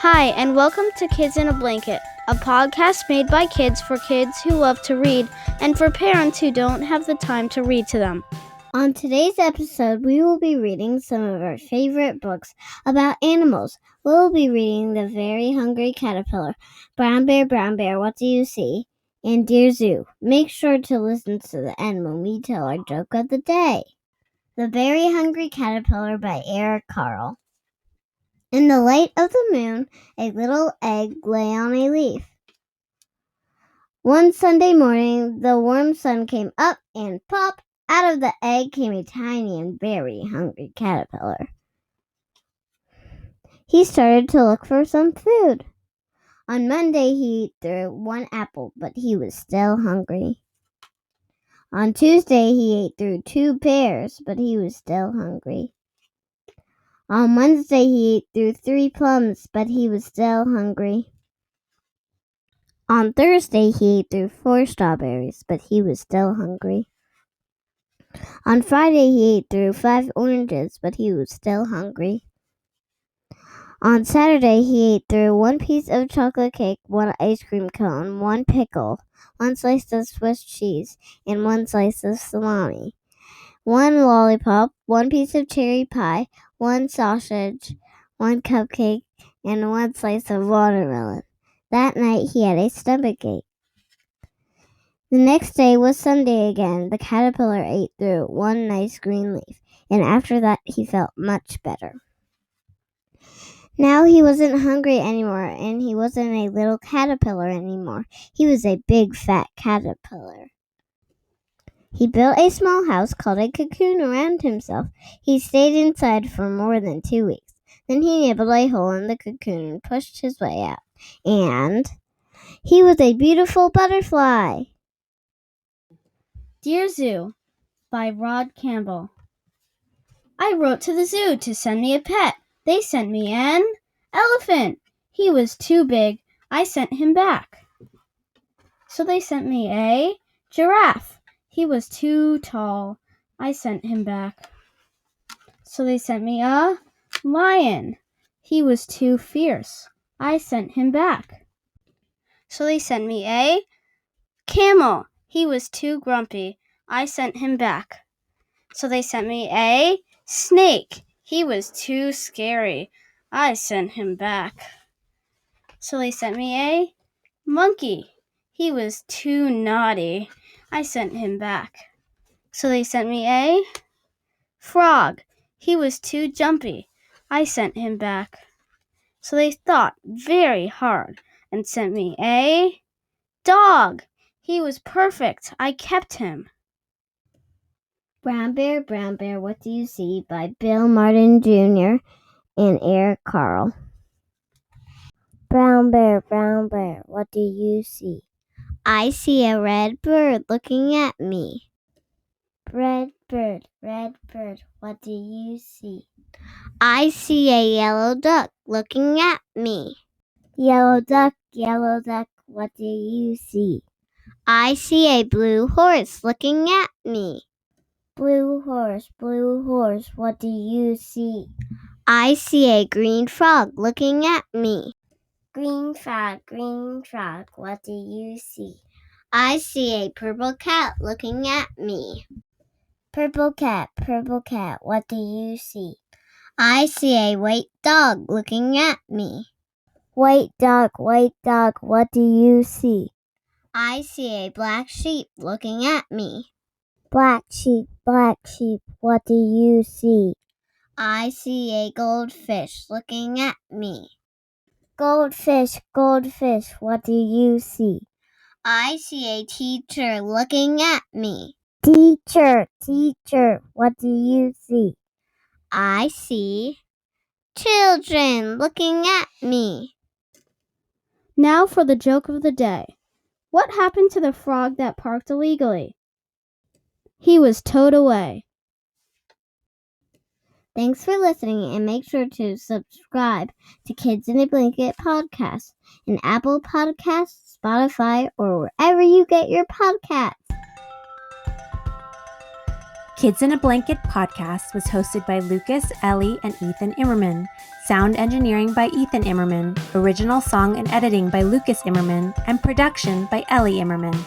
Hi, and welcome to Kids in a Blanket, a podcast made by kids for kids who love to read and for parents who don't have the time to read to them. On today's episode, we will be reading some of our favorite books about animals. We'll be reading The Very Hungry Caterpillar, Brown Bear, What Do You See? And Dear Zoo. Make sure to listen to the end when we tell our joke of the day. The Very Hungry Caterpillar by Eric Carle. In the light of the moon, a little egg lay on a leaf. One Sunday morning, the warm sun came up and pop! Out of the egg came a tiny and very hungry caterpillar. He started to look for some food. On Monday, he ate through one apple, but he was still hungry. On Tuesday, he ate through 2 pears, but he was still hungry. On Wednesday, he ate through 3 plums, but he was still hungry. On Thursday, he ate through 4 strawberries, but he was still hungry. On Friday, he ate through 5 oranges, but he was still hungry. On Saturday, he ate through 1 piece of chocolate cake, 1 ice cream cone, 1 pickle, 1 slice of Swiss cheese, and 1 slice of salami, 1 lollipop, 1 piece of cherry pie, 1 sausage, 1 cupcake, and 1 slice of watermelon. That night, he had a stomachache. The next day was Sunday again. The caterpillar ate through 1 nice green leaf, and after that he felt much better. Now he wasn't hungry anymore, and he wasn't a little caterpillar anymore. He was a big, fat caterpillar. He built a small house called a cocoon around himself. He stayed inside for more than 2 weeks. Then he nibbled a hole in the cocoon and pushed his way out. And he was a beautiful butterfly. Dear Zoo by Rod Campbell. I wrote to the zoo to send me a pet. They sent me an elephant. He was too big. I sent him back. So they sent me a giraffe. He was too tall. I sent him back. So they sent me a lion. He was too fierce. I sent him back. So they sent me a camel. He was too grumpy. I sent him back. So they sent me a snake. He was too scary. I sent him back. So they sent me a monkey. He was too naughty. I sent him back. So they sent me a frog. He was too jumpy. I sent him back. So they thought very hard and sent me a dog. He was perfect. I kept him. Brown Bear, What Do You See? By Bill Martin Jr. and Eric Carle. Brown Bear, what do you see? I see a red bird looking at me. Red bird, what do you see? I see a yellow duck looking at me. Yellow duck, what do you see? I see a blue horse looking at me. Blue horse, what do you see? I see a green frog looking at me. Green frog, what do you see? I see a purple cat looking at me. Purple cat, what do you see? I see a white dog looking at me. White dog, what do you see? I see a black sheep looking at me. Black sheep, what do you see? I see a goldfish looking at me. Goldfish, what do you see? I see a teacher looking at me. Teacher, what do you see? I see children looking at me. Now for the joke of the day. What happened to the frog that parked illegally? He was towed away. Thanks for listening, and make sure to subscribe to Kids in a Blanket podcast in Apple Podcasts, Spotify, or wherever you get your podcasts. Kids in a Blanket podcast was hosted by Lucas, Ellie, and Ethan Immerman. Sound engineering by Ethan Immerman. Original song and editing by Lucas Immerman. And production by Ellie Immerman.